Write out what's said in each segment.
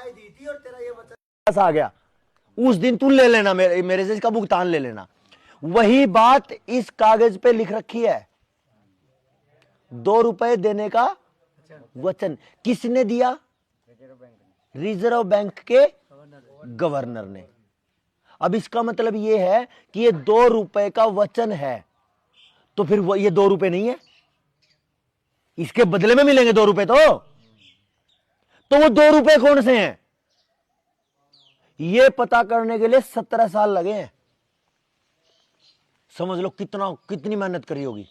दी थी और तेरा ये वचन आ गया, उस दिन तू ले लेना, मेरे से इसका भुगतान ले लेना। वही बात इस कागज पे लिख रखी है, 2 रुपए देने का वचन किसने दिया? रिजर्व बैंक के गवर्नर ने। अब इसका मतलब यह है कि ये 2 रुपए का वचन है, तो फिर ये 2 रुपए नहीं है, इसके बदले में मिलेंगे 2 रुपए। तो वो 2 रुपए कौन से हैं, ये पता करने के लिए 17 साल लगे हैं। समझ लो कितनी मेहनत करी होगी।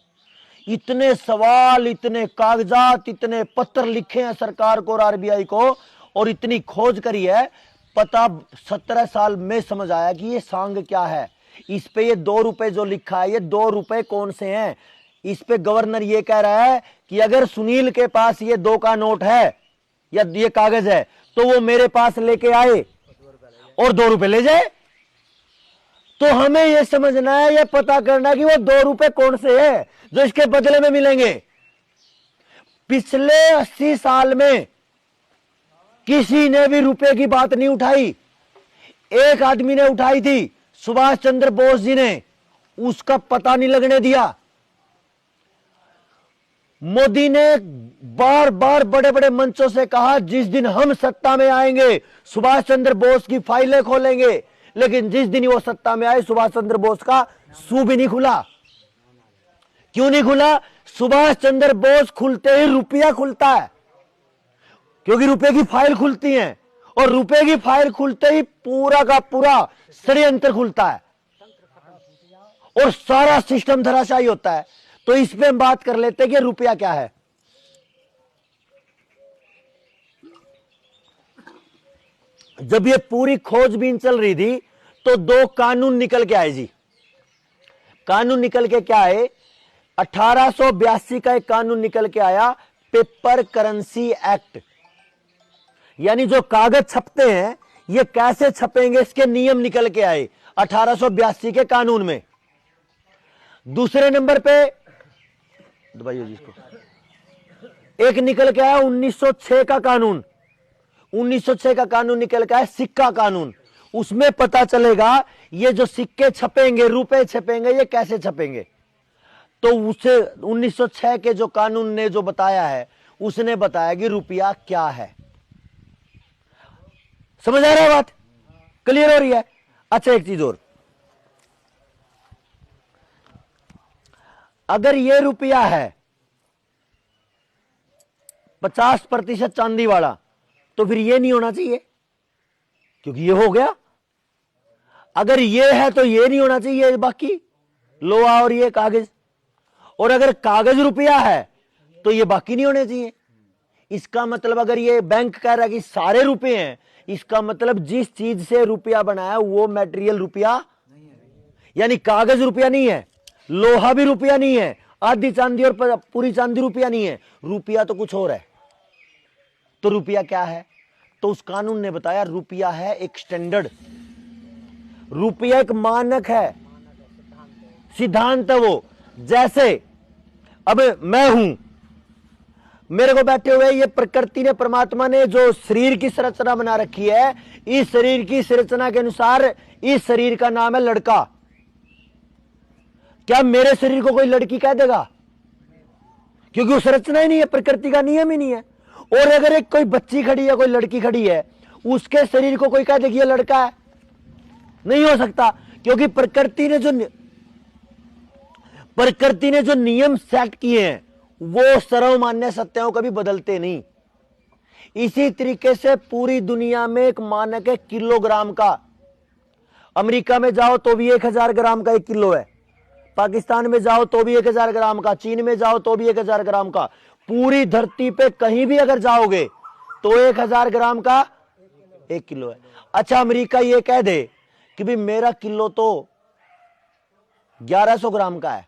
इतने सवाल, इतने कागजात, इतने पत्र लिखे हैं सरकार को और आरबीआई को, और इतनी खोज करी है, पता 17 साल में समझ आया कि ये सांग क्या है। इस पे ये 2 रुपए जो लिखा है, ये 2 रुपए कौन से हैं। इस पे गवर्नर ये कह रहा है कि अगर सुनील के पास ये 2 का नोट है या ये कागज है, तो वो मेरे पास लेके आए और 2 रुपए ले जाए। तो हमें यह समझना है, यह पता करना है कि वो 2 रुपए कौन से हैं जो इसके बदले में मिलेंगे। पिछले 80 साल में किसी ने भी रुपए की बात नहीं उठाई। एक आदमी ने उठाई थी, सुभाष चंद्र बोस जी ने, उसका पता नहीं लगने दिया। मोदी ने बार बार बड़े बड़े मंचों से कहा, जिस दिन हम सत्ता में आएंगे सुभाष चंद्र बोस की फाइलें खोलेंगे, लेकिन जिस दिन वो सत्ता में आए सुभाष चंद्र बोस का सू भी नहीं खुला। क्यों नहीं खुला? सुभाष चंद्र बोस खुलते ही रुपया खुलता है, क्योंकि रुपए की फाइल खुलती है, और रुपए की फाइल खुलते ही पूरा का पूरा षड्यंत्र खुलता है और सारा सिस्टम धराशायी होता है। तो इस पे हम बात कर लेते हैं कि रुपया क्या है। जब ये पूरी खोजबीन चल रही थी तो 2 कानून निकल के आए जी। कानून निकल के क्या आए? 1882 का एक कानून निकल के आया, पेपर करेंसी एक्ट। यानी जो कागज छपते हैं ये कैसे छपेंगे, इसके नियम निकल के आए 1882 के कानून में। दूसरे नंबर पे दबाइए जिसको, एक निकल के आया 1906 का कानून। 1906 का कानून निकल के आया सिक्का कानून। उसमें पता चलेगा ये जो सिक्के छपेंगे, रुपए छपेंगे, ये कैसे छपेंगे। तो उसे 1906 के जो कानून ने जो बताया है, उसने बताया कि रुपया क्या है। समझ आ रहा है बात? क्लियर हो रही है? अच्छा, एक चीज और, अगर ये रुपया है 50% चांदी वाला, तो फिर ये नहीं होना चाहिए, क्योंकि ये हो गया। अगर ये है तो ये नहीं होना चाहिए, बाकी लोहा और ये कागज। और अगर कागज रुपया है तो ये बाकी नहीं होने चाहिए। इसका मतलब अगर ये बैंक कह रहा है कि सारे रुपए हैं, इसका मतलब जिस चीज से रुपया बना है वो मटेरियल रुपया, यानी कागज रुपया नहीं है, लोहा भी रुपया नहीं है, आधी चांदी और पूरी चांदी रुपया नहीं है, रुपया तो कुछ और है। तो रुपया क्या है? तो उस कानून ने बताया रुपया है एक स्टैंडर्ड, रुपया एक मानक है, सिद्धांत है वो। जैसे अब मैं हूं, मेरे को बैठे हुए ये प्रकृति ने, परमात्मा ने जो शरीर की संरचना बना रखी है, इस शरीर की संरचना के अनुसार इस शरीर का नाम है लड़का। क्या मेरे शरीर को कोई लड़की कह देगा? क्योंकि वो संरचना ही नहीं है, प्रकृति का नियम ही नहीं है। और अगर एक कोई बच्ची खड़ी है, कोई लड़की खड़ी है, उसके शरीर को कोई कह दे कि ये लड़का है? नहीं हो सकता, क्योंकि प्रकृति ने जो नियम सेट किए हैं वो सर्वमान्य सत्य हैं, कभी बदलते नहीं। इसी तरीके से पूरी दुनिया में एक मानक है किलोग्राम का। अमेरिका में जाओ तो भी 1000 ग्राम का 1 किलो है, पाकिस्तान में जाओ तो भी 1000 ग्राम का, चीन में जाओ तो भी 1000 ग्राम का। पूरी धरती पे कहीं भी अगर जाओगे तो 1000 ग्राम का 1 किलो है। अच्छा, अमेरिका ये कह दे कि भाई मेरा किलो तो 1100 ग्राम का है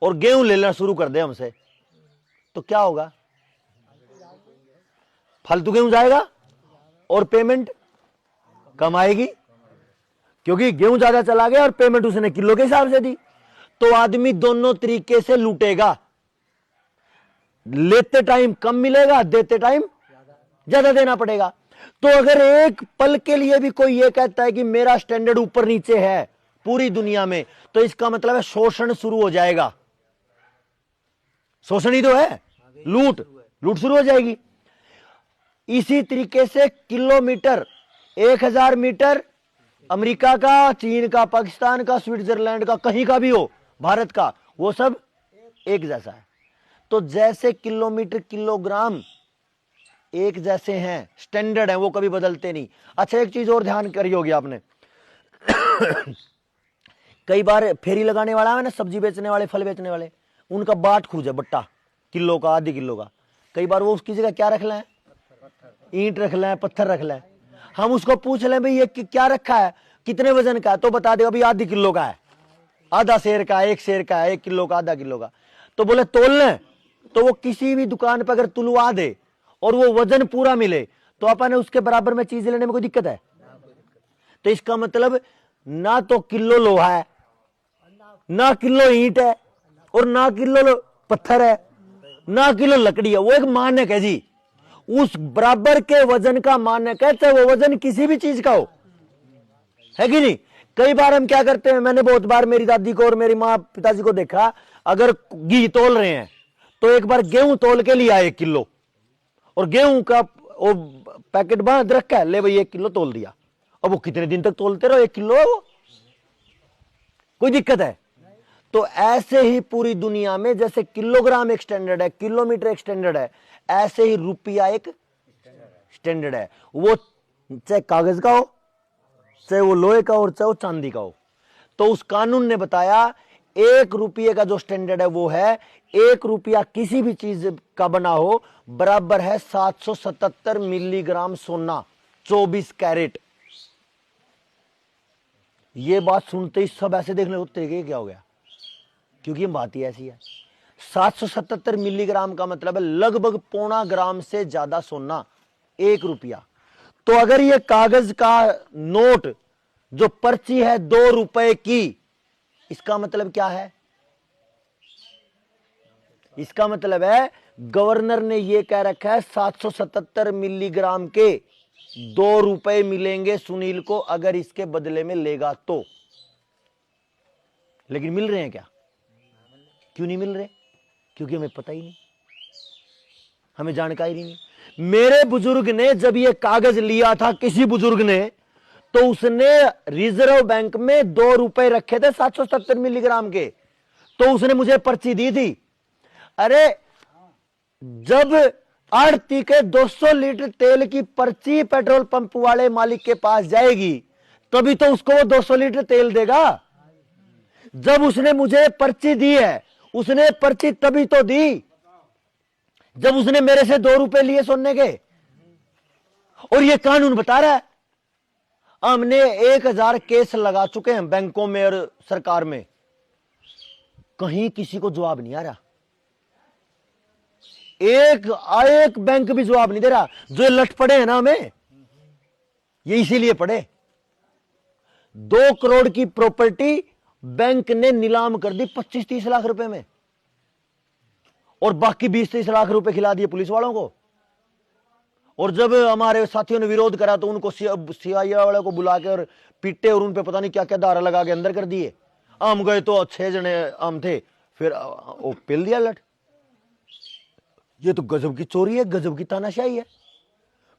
और गेहूं ले लेना शुरू कर दे हमसे, तो क्या होगा? फालतू गेहूं जाएगा और पेमेंट कम आएगी, क्योंकि गेहूं ज्यादा चला गया और पेमेंट उसने किलो के हिसाब से दी। तो आदमी दोनों तरीके से लूटेगा, लेते टाइम कम मिलेगा, देते टाइम ज्यादा देना पड़ेगा। तो अगर एक पल के लिए भी कोई ये कहता है कि मेरा स्टैंडर्ड ऊपर नीचे है पूरी दुनिया में, तो इसका मतलब है शोषण शुरू हो जाएगा। शोषण ही तो है, लूट शुरू हो जाएगी। इसी तरीके से किलोमीटर, 1000 मीटर अमेरिका का, चीन का, पाकिस्तान का, स्विट्जरलैंड का, कहीं का भी हो, भारत का, वो सब एक जैसा है। तो जैसे किलोमीटर, किलोग्राम एक जैसे हैं, स्टैंडर्ड है, वो कभी बदलते नहीं। अच्छा, एक चीज और ध्यान करी होगी आपने कई बार फेरी लगाने वाला है ना, सब्जी बेचने वाले, फल बेचने वाले, उनका बाट खूज है, बट्टा किलो का, आधी किलो का। कई बार वो उसकी जगह क्या रख लें, ईंट रख लें, पत्थर रख लें। हम उसको पूछ लें भाई ये क्या रखा है, कितने वजन का है, तो बता देगा भाई आधी किलो का है, आधा शेर का, 1 शेर का है, 1 किलो का, आधा किलो का। तो बोले तोल लें, तो वो किसी भी दुकान पर अगर तुलवा दे और वो वजन पूरा मिले, तो अपन उसके बराबर में चीज लेने में कोई दिक्कत है? तो इसका मतलब ना तो किलो लोहा है, ना किलो ईंट है, और ना किलो पत्थर है, ना किलो लकड़ी है। वो एक मानक है जी, उस बराबर के वजन का मानक है, चाहे वो वजन किसी भी चीज का हो, है कि नहीं? कई बार हम क्या करते हैं, मैंने बहुत बार मेरी दादी को और मेरी माँ पिताजी को देखा, अगर घी तोल रहे हैं तो एक बार गेहूं तोल के लिया 1 किलो, और गेहूं का वो पैकेट बांध रखा है, ले भाई 1 किलो तोल दिया। अब वो कितने दिन तक तोलते रहो 1 किलो है, वो कोई दिक्कत है? तो ऐसे ही पूरी दुनिया में जैसे किलोग्राम एक स्टैंडर्ड है, किलोमीटर एक स्टैंडर्ड है, ऐसे ही रुपया एक स्टैंडर्ड है। वो चाहे कागज का हो, चाहे वो लोहे का हो, और चाहे वो चांदी का हो। तो उस कानून ने बताया 1 रुपये का जो स्टैंडर्ड है वो है 1 रुपया किसी भी चीज का बना हो बराबर है 777 मिलीग्राम सोना, 24 कैरेट। ये बात सुनते ही सब ऐसे देखने लगते हैं क्या हो गया, क्योंकि ये बात ही ऐसी है। 777 मिलीग्राम का मतलब है लगभग 0.25 ग्राम से ज्यादा सोना, 1 रुपया। तो अगर ये कागज का नोट जो पर्ची है 2 रुपए की, इसका मतलब क्या है? इसका मतलब है गवर्नर ने यह कह रखा है 777 मिलीग्राम के 2 रुपए मिलेंगे सुनील को अगर इसके बदले में लेगा तो। लेकिन मिल रहे हैं क्या? क्यों नहीं मिल रहे? क्योंकि हमें पता ही नहीं, हमें जानकारी नहीं। मेरे बुजुर्ग ने जब ये कागज लिया था, किसी बुजुर्ग ने, तो उसने रिजर्व बैंक में 2 रुपए रखे थे 770 मिलीग्राम के, तो उसने मुझे पर्ची दी थी। अरे जब आड़ती के 200 लीटर तेल की पर्ची पेट्रोल पंप वाले मालिक के पास जाएगी, तभी तो उसको वो 200 लीटर तेल देगा। जब उसने मुझे पर्ची दी है, उसने पर्ची तभी तो दी जब उसने मेरे से 2 रुपए लिए सोने के। और ये कानून बता रहा है। हमने 1000 केस लगा चुके हैं बैंकों में और सरकार में, कहीं किसी को जवाब नहीं आ रहा। एक बैंक भी जवाब नहीं दे रहा। जो लट पड़े हैं ना हमें, ये इसीलिए पड़े। 2 करोड़ की प्रॉपर्टी बैंक ने नीलाम कर दी 25-30 लाख रुपए में, और बाकी 20-30 लाख रुपए खिला दिए पुलिस वालों को। और जब हमारे साथियों ने विरोध करा तो उनको सीआईए वाले को बुला के और पीटे, और उन पे पता नहीं क्या क्या धारा लगा के अंदर कर दिए। हम गए तो 6 जने हम थे, फिर वो पिल दिया लट। ये तो गजब की चोरी है, गजब की तानाशाही है।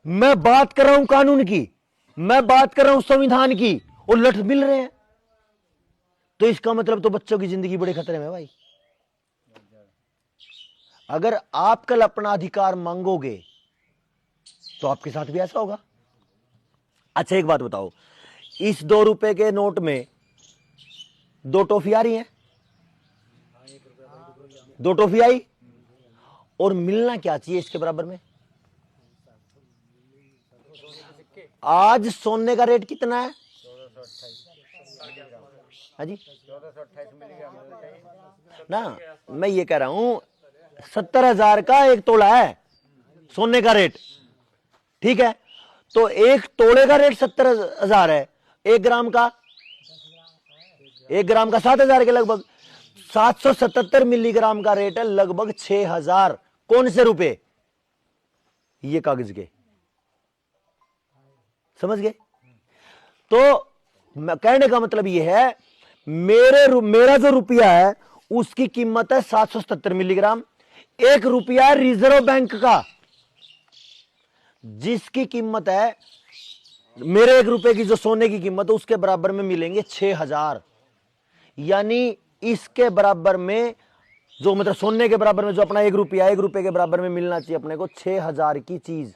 मैं बात कर रहा हूं कानून की, मैं बात कर रहा हूं संविधान की, और लट मिल रहे हैं। तो इसका मतलब तो बच्चों की जिंदगी बड़े खतरे में भाई। अगर आप कल अपना अधिकार मांगोगे तो आपके साथ भी ऐसा होगा। अच्छा एक बात बताओ, इस 2 रुपए के नोट में 2 टॉफी आ रही हैं, 2 टॉफी आई, और मिलना क्या चाहिए इसके बराबर में? आज सोने का रेट कितना है? हाँ जी ना, मैं ये कह रहा हूं 70,000 का 1 तोला है सोने का रेट, ठीक है? तो 1 तोले का रेट 70,000 है, 1 ग्राम का 7,000 के लगभग। 777 मिलीग्राम का रेट है लगभग 6,000। कौन से रुपए? ये कागज के। समझ गए? तो कहने का मतलब यह है, मेरा जो रुपया है उसकी कीमत है 777 मिलीग्राम। 1 रुपया रिजर्व बैंक का, जिसकी कीमत है, मेरे 1 रुपए की जो सोने की कीमत है उसके बराबर में मिलेंगे 6000। यानी इसके बराबर में जो, मतलब सोने के बराबर में जो अपना 1 रुपया, 1 रुपए के बराबर में मिलना चाहिए अपने को 6000 की चीज,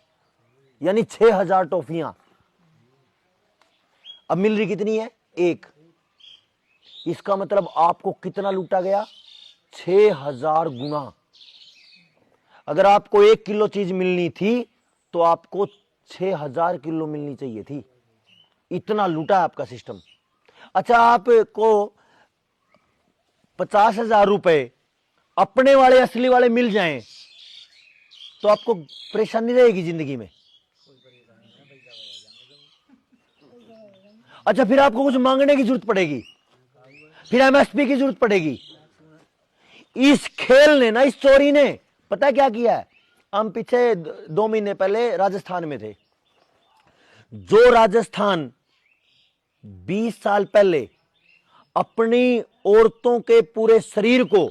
यानी 6000 टॉफियां। अब मिल रही कितनी है? 1। इसका मतलब आपको कितना लूटा गया? 6000 गुना। अगर आपको 1 किलो चीज मिलनी थी तो आपको 6000 किलो मिलनी चाहिए थी। इतना लूटा है आपका सिस्टम। अच्छा, आपको 50,000 रुपए अपने वाले, असली वाले मिल जाएं तो आपको परेशानी रहेगी जिंदगी में। अच्छा, फिर आपको कुछ मांगने की जरूरत पड़ेगी, फिर एमएसपी की जरूरत पड़ेगी। इस खेल ने ना, इस चोरी ने पता क्या किया है? हम पीछे 2 महीने पहले राजस्थान में थे। जो राजस्थान 20 साल पहले अपनी औरतों के पूरे शरीर को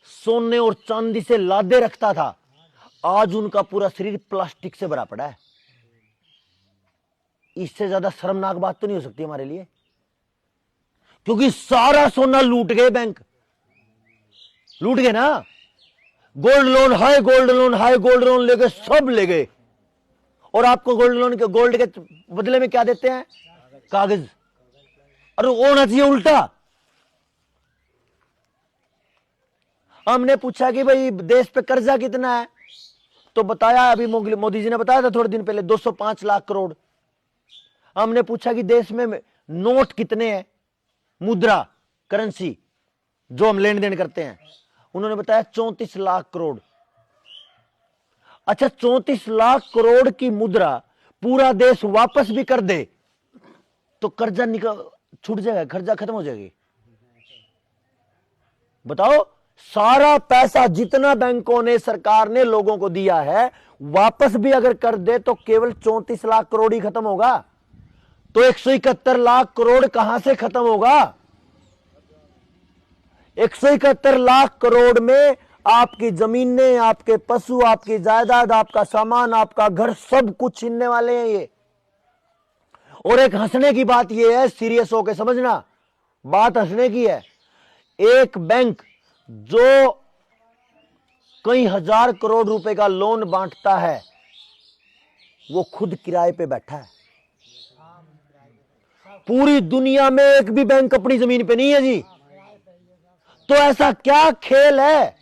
सोने और चांदी से लादे रखता था, आज उनका पूरा शरीर प्लास्टिक से भरा पड़ा है। इससे ज्यादा शर्मनाक बात तो नहीं हो सकती हमारे लिए, क्योंकि सारा सोना लूट गए, बैंक लूट गए ना। Gold loan, high gold loan, high gold loan लेके सब ले गए। और आपको गोल्ड लोन के, गोल्ड के बदले में क्या देते हैं? कागज। और होना चाहिए उल्टा। हमने पूछा कि भाई देश पे कर्जा कितना है, तो बताया, अभी मोदी जी ने बताया था थोड़े दिन पहले, 205 लाख करोड़। हमने पूछा कि देश में नोट कितने हैं, मुद्रा, करेंसी जो हम लेन देन करते हैं, उन्होंने बताया 34 लाख करोड़। अच्छा, 34 लाख करोड़ की मुद्रा पूरा देश वापस भी कर दे तो कर्जा छूट जाएगा, कर्जा खत्म हो जाएगी। बताओ, सारा पैसा जितना बैंकों ने, सरकार ने लोगों को दिया है, वापस भी अगर कर दे तो केवल 34 लाख करोड़ ही खत्म होगा। तो 171 लाख करोड़ कहां से खत्म होगा? 171 लाख करोड़ में आपकी जमीनें, आपके पशु, आपकी जायदाद, आपका सामान, आपका घर, सब कुछ छीनने वाले हैं ये। और एक हंसने की बात ये है, सीरियस होकर समझना, बात हंसने की है। एक बैंक जो कई हजार करोड़ रुपए का लोन बांटता है, वो खुद किराए पे बैठा है। पूरी दुनिया में एक भी बैंक अपनी जमीन पे नहीं है जी। तो ऐसा क्या खेल है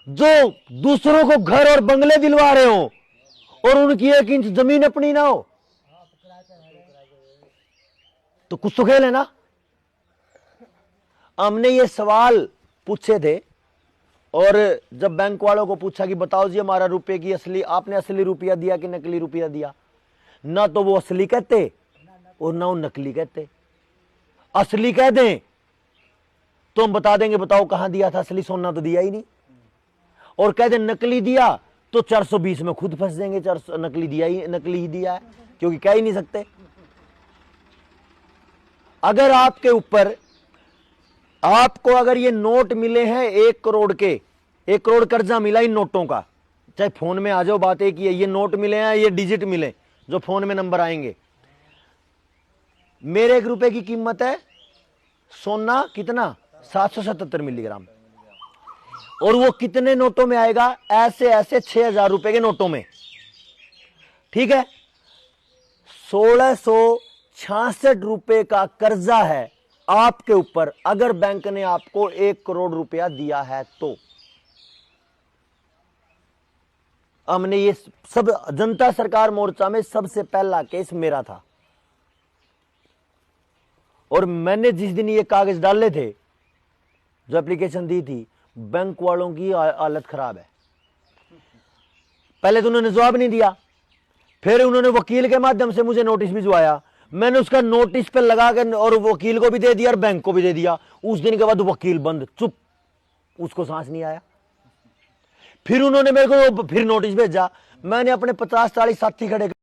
जो दूसरों को घर और बंगले दिलवा रहे हो और उनकी 1 इंच जमीन अपनी ना हो? तो कुछ तो खेल है ना। हमने ये सवाल पूछे थे, और जब बैंक वालों को पूछा कि बताओ जी हमारा रुपए की असली, आपने असली रुपया दिया कि नकली रुपया दिया, ना तो वो असली कहते और ना वो नकली कहते। असली कह दें तो हम बता देंगे बताओ कहां दिया था, असली सोना तो दिया ही नहीं। और कह दें नकली दिया तो 420 में खुद फंस जाएंगे, नकली ही दिया है, क्योंकि कह ही नहीं सकते। अगर आपके ऊपर, आपको अगर ये नोट मिले हैं 1 करोड़ के, 1 करोड़ कर्जा मिला इन नोटों का, चाहे फोन में आ जाओ, बात एक ही है, ये नोट मिले हैं, ये डिजिट मिले जो फोन में नंबर आएंगे। मेरे 1 रुपए की कीमत है सोना कितना? 777 मिलीग्राम। और वो कितने नोटों में आएगा? ऐसे ऐसे 6000 रुपए के नोटों में। ठीक है, 1666 रुपए का कर्जा है आपके ऊपर, अगर बैंक ने आपको 1 करोड़ रुपया दिया है तो। हमने ये सब, जनता सरकार मोर्चा में सबसे पहला केस मेरा था। और मैंने जिस दिन ये कागज डाले थे, जो एप्लीकेशन दी थी, बैंक वालों की हालत खराब है। पहले तो उन्होंने जवाब नहीं दिया, फिर उन्होंने वकील के माध्यम से मुझे नोटिस भिजवाया, मैंने उसका नोटिस पे लगा के और वकील को भी दे दिया और बैंक को भी दे दिया। उस दिन के बाद वकील बंद, चुप, उसको सांस नहीं आया। फिर उन्होंने मेरे को फिर नोटिस भेजा, मैंने अपने 50-40 साथी खड़े